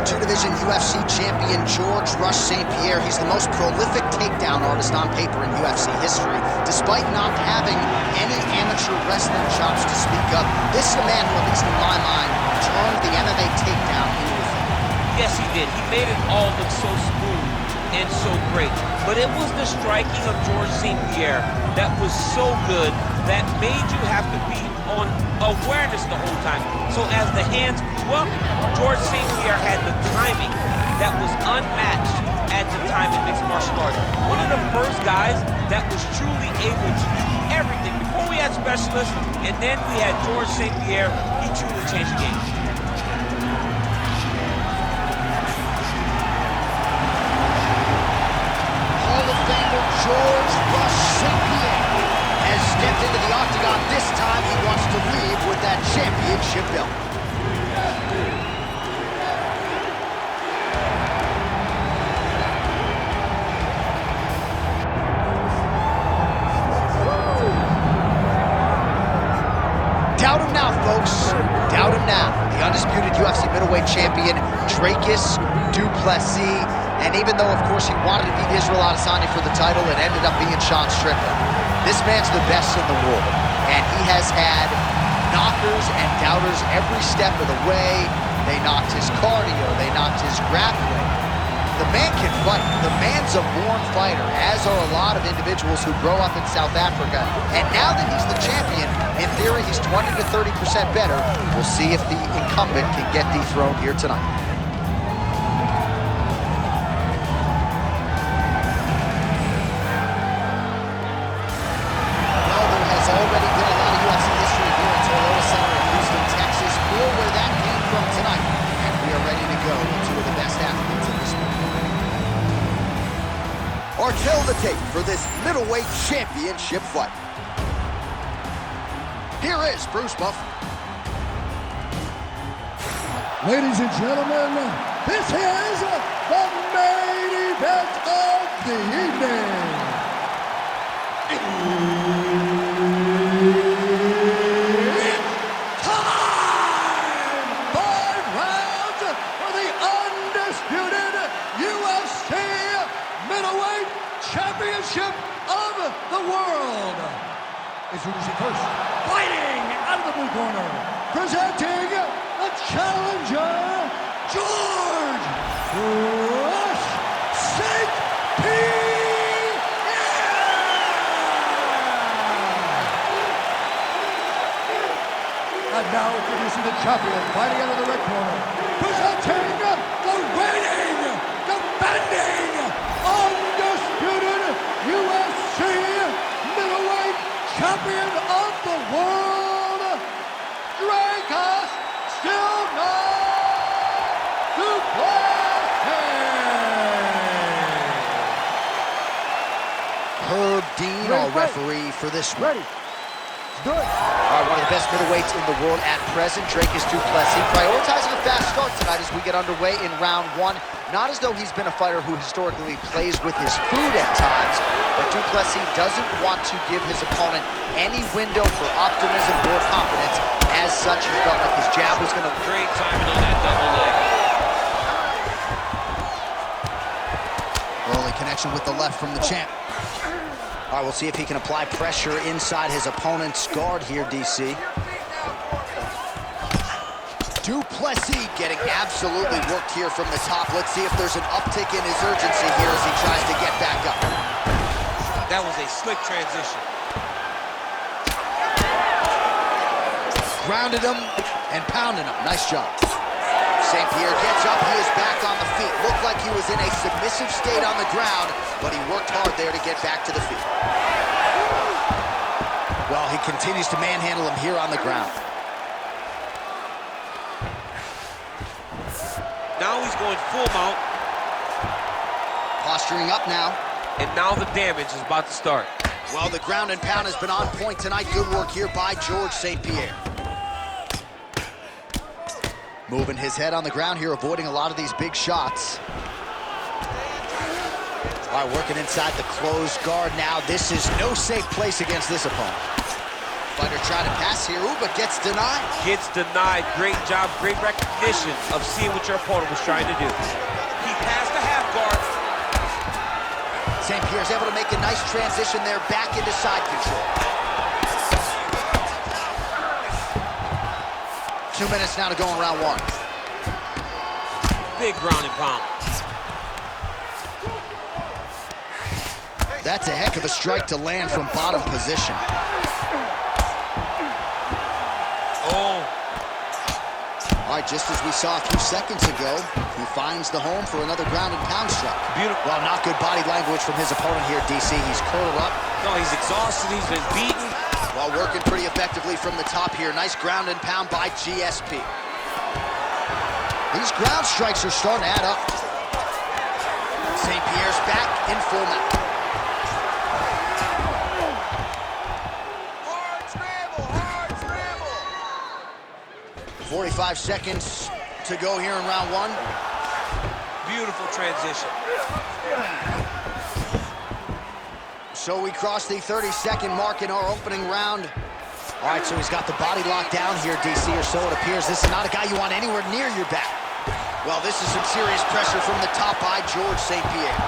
2 Division UFC champion Georges St-Pierre. He's the most prolific takedown artist on paper in UFC history. Despite not having any amateur wrestling chops to speak of, this is a man who, at least in my mind, turned the MMA takedown into a thing. Yes, he did. He made it all look so smooth and so great. But it was the striking of Georges St-Pierre that was so good that made you have to be on awareness the whole time. So as the hands blew up, Georges St-Pierre had the timing that was unmatched at the time in mixed martial arts. One of the first guys that was truly able to do everything. Before we had specialists, and then we had Georges St-Pierre. He truly changed the game. Hall of Famer Georges St-Pierre has stepped into the octagon. This time he wants to leave with that championship belt. Doubt him now, folks. Doubt him now. The undisputed UFC middleweight champion, Dricus Du Plessis. And even though, of course, he wanted to beat Israel Adesanya for the title, it ended up being Sean Strickland. This man's the best in the world. And he has had knockers and doubters every step of the way. They knocked his cardio. They knocked his grappling. The man can fight. The man's a born fighter, as are a lot of individuals who grow up in South Africa. And now that he's the champion, in theory, he's 20 to 30% better. We'll see if the incumbent can get dethroned here tonight. Well, there has already been a lot of UFC history here at Toyota Center in Houston, Texas, for where that came from tonight. And we are ready to go with two of the best athletes in the sport. Or tell the tape for this middleweight championship fight. Here is Bruce Buffer. Ladies and gentlemen, this is the main event of the evening. It's time! 5 rounds for the undisputed UFC middleweight championship of the world. Introducing first, fighting out of the blue corner, presenting the challenger, Georges St-Pierre! And now introducing the champion, fighting out of the red corner, presenting the reigning, defending, undisputed UFC middleweight champion of the world, Dricus Du Plessis. Herb Dean, our referee for this one. Ready. Good. All right, one of the best middleweights in the world at present, Dricus Du Plessis, prioritizing a fast start tonight as we get underway in round 1. Not as though he's been a fighter who historically plays with his food at times, but Du Plessis doesn't want to give his opponent any window for optimism or confidence. As such, he felt like his jab was going to... Great timing on that double leg. Early connection with the left from the champ. All right, we'll see if he can apply pressure inside his opponent's guard here, DC. Du Plessis getting absolutely worked here from the top. Let's see if there's an uptick in his urgency here as he tries to get back up. That was a slick transition. Grounded him and pounded him. Nice job. St-Pierre gets up. He is back on the feet. Looked like he was in a submissive state on the ground, but he worked hard there to get back to the feet. Well, he continues to manhandle him here on the ground. Now he's going full mount. Posturing up now. And now the damage is about to start. Well, the ground and pound has been on point tonight. Good work here by Georges St-Pierre. Moving his head on the ground here, avoiding a lot of these big shots. All right, working inside the closed guard now. This is no safe place against this opponent. Fighter trying to pass here, ooh, but gets denied. Gets denied. Great job, great recognition of seeing what your opponent was trying to do. He passed the half guard. St-Pierre's able to make a nice transition there, back into side control. 2 minutes now to go in round one. Big ground and pound. That's a heck of a strike to land from bottom position. Oh. All right, just as we saw a few seconds ago, he finds the home for another ground and pound strike. Beautiful. Well, not good body language from his opponent here, DC. He's curled up. No, he's exhausted. He's been beaten. While working pretty effectively from the top here. Nice ground and pound by GSP. These ground strikes are starting to add up. St-Pierre's back in full mount. Hard scramble. 45 seconds to go here in round one. Beautiful transition. So we cross the 30-second mark in our opening round. All right, so he's got the body locked down here, DC, or so it appears. This is not a guy you want anywhere near your back. Well, this is some serious pressure from the top by Georges St-Pierre.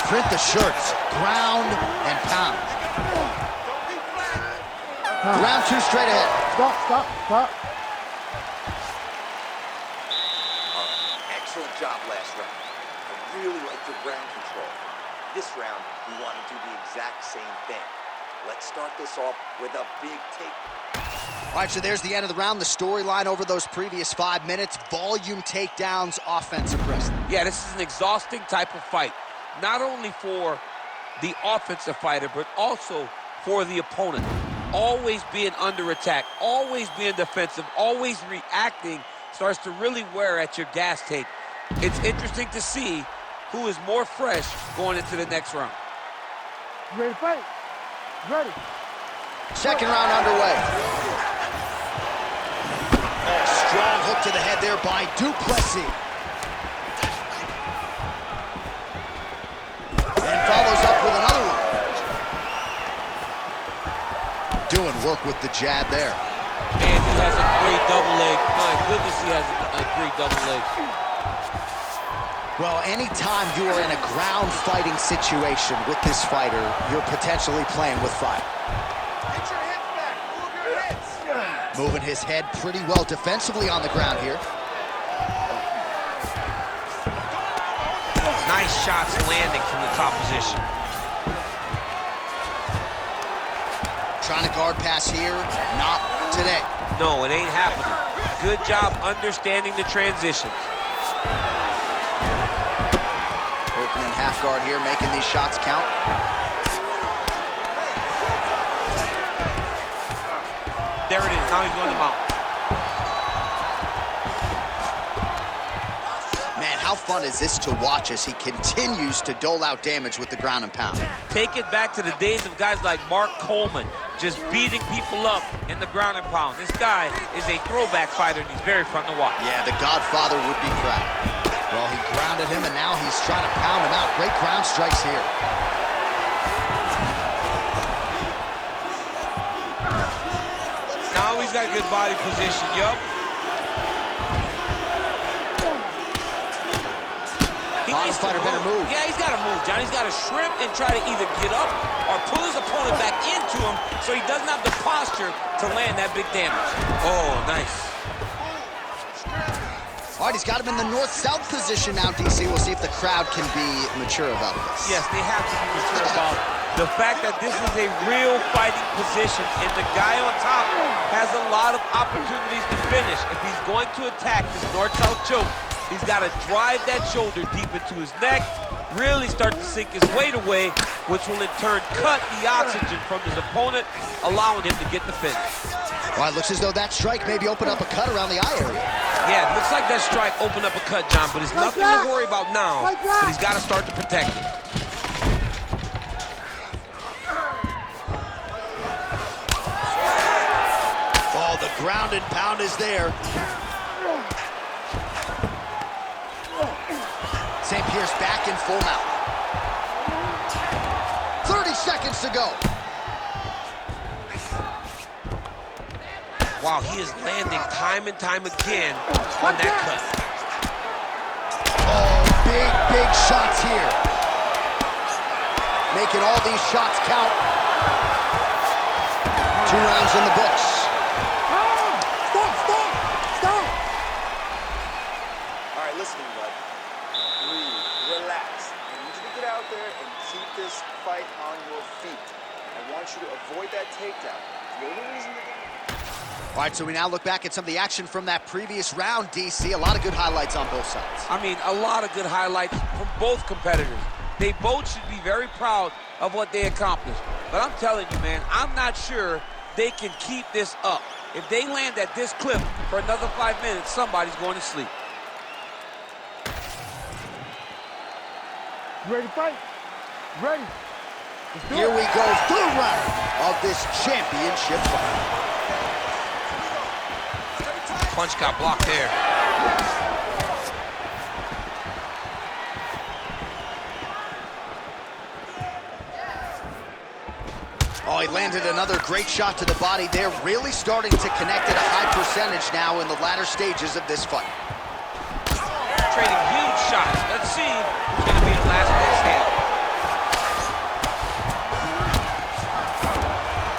Print the shirts, ground and pound. Round two straight ahead. Stop. Excellent job last round. I really liked your ground control. This round, we want to do the exact same thing. Let's start this off with a big take. All right, so there's the end of the round. The storyline over those previous 5 minutes. Volume takedowns, offensive wrestling. Yeah, this is an exhausting type of fight. Not only for the offensive fighter, but also for the opponent. Always being under attack, always being defensive, always reacting starts to really wear at your gas tank. It's interesting to see who is more fresh going into the next round. You ready to fight? Ready. Second round underway. Oh, strong hook to the head there by Du Plessis. And follows up with another one. Doing work with the jab there. And he has a great double leg. My goodness, he has a great double leg. Well, anytime you are in a ground fighting situation with this fighter, you're potentially playing with fire. Get your hips back. Move your hips. Moving his head pretty well defensively on the ground here. Nice shots landing from the top position. Trying to guard pass here, not today. No, it ain't happening. Good job understanding the transitions. Opening half guard here, making these shots count. There it is, now he's going to mount. Man, how fun is this to watch as he continues to dole out damage with the ground and pound? Take it back to the days of guys like Mark Coleman, just beating people up in the ground and pound. This guy is a throwback fighter, and he's very fun to watch. Yeah, the Godfather would be proud. Well, he grounded him, and now he's trying to pound him out. Great ground strikes here. Now he's got good body position, yup. Bottom fighter better move. Yeah, he's got to move, John. He's got to shrimp and try to either get up or pull his opponent back into him so he doesn't have the posture to land that big damage. Oh, nice. All right, he's got him in the north-south position now, DC. We'll see if the crowd can be mature about this. Yes, they have to be mature about the fact that this is a real fighting position, and the guy on top has a lot of opportunities to finish. If he's going to attack this north-south choke, he's got to drive that shoulder deep into his neck, really start to sink his weight away, which will in turn cut the oxygen from his opponent, allowing him to get the finish. All right, looks as though that strike maybe opened up a cut around the eye area. Yeah, it looks like that strike opened up a cut, John, but it's nothing to worry about now, but he's got to start to protect it. Oh, the ground and pound is there. St-Pierre's back in full mount. 30 seconds to go. Wow, he is landing time and time again on that cut. Oh, big shots here. Making all these shots count. 2 rounds in the books. Stop! All right, listen to me, bud. Breathe, relax. I need you to get out there and keep this fight on your feet. I want you to avoid that takedown. The only reason you're All right, so we now look back at some of the action from that previous round, DC. A lot of good highlights on both sides. I mean, a lot of good highlights from both competitors. They both should be very proud of what they accomplished. But I'm telling you, man, I'm not sure they can keep this up. If they land at this clip for another 5 minutes, somebody's going to sleep. You ready to fight? Ready? Here we go, 3rd round of this championship fight. Punch got blocked there. Oh, he landed another great shot to the body there, really starting to connect at a high percentage now in the latter stages of this fight. Trading huge shots. Let's see who's going to be the last man standing.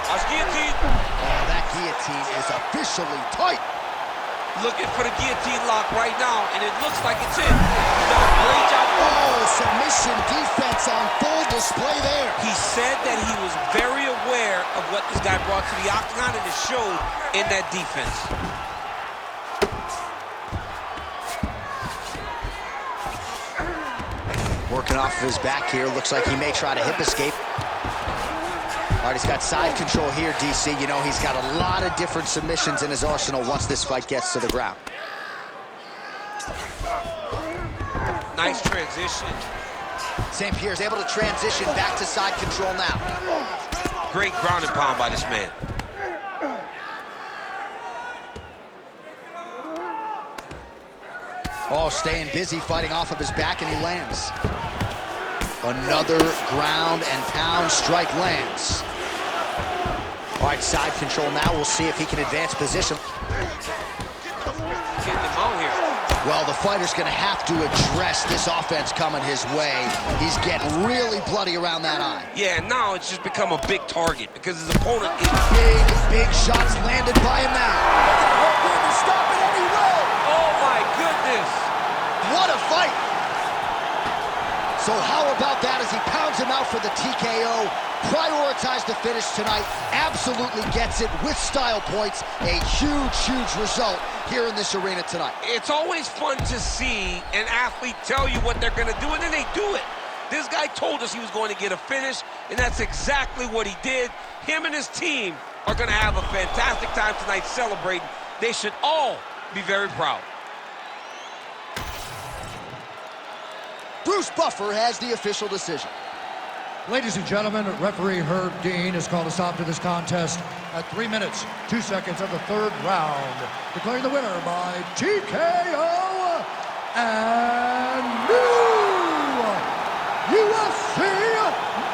Watch guillotine. Oh, that guillotine is officially tight. Looking for the guillotine lock right now, and it looks like it's in. He's done a great job. Oh, submission defense on full display there. He said that he was very aware of what this guy brought to the octagon, and it showed in that defense. Working off of his back here. Looks like he may try to hip escape. All right, he's got side control here, DC. You know, he's got a lot of different submissions in his arsenal once this fight gets to the ground. Nice transition. St-Pierre's able to transition back to side control now. Great ground and pound by this man. Oh, staying busy, fighting off of his back, and he lands. Another ground and pound strike lands. All right, side control now. We'll see if he can advance position. Getting him out here. Well, the fighter's going to have to address this offense coming his way. He's getting really bloody around that eye. Yeah, now it's just become a big target because his opponent is... Big shots landed by him now. To stop it, and he will. Oh, my goodness. What a fight. So how about that as he pounds him out for the TKO? Prioritized the finish tonight. Absolutely gets it with style points. A huge result here in this arena tonight. It's always fun to see an athlete tell you what they're going to do, and then they do it. This guy told us he was going to get a finish, and that's exactly what he did. Him and his team are going to have a fantastic time tonight celebrating. They should all be very proud. Bruce Buffer has the official decision. Ladies and gentlemen, referee Herb Dean has called a stop to this contest at 3 minutes, 2 seconds of the 3rd round, declaring the winner by TKO and new UFC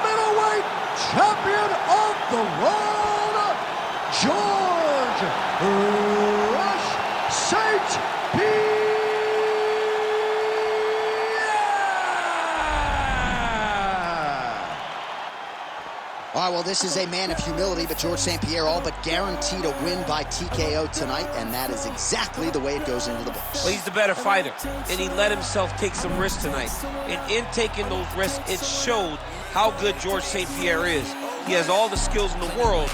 middleweight champion of the world, George Rush St-Pierre. All right, well, this is a man of humility, but George St-Pierre all but guaranteed a win by TKO tonight, and that is exactly the way it goes into the books. Well, he's the better fighter, and he let himself take some risks tonight. And in taking those risks, it showed how good George St-Pierre is. He has all the skills in the world.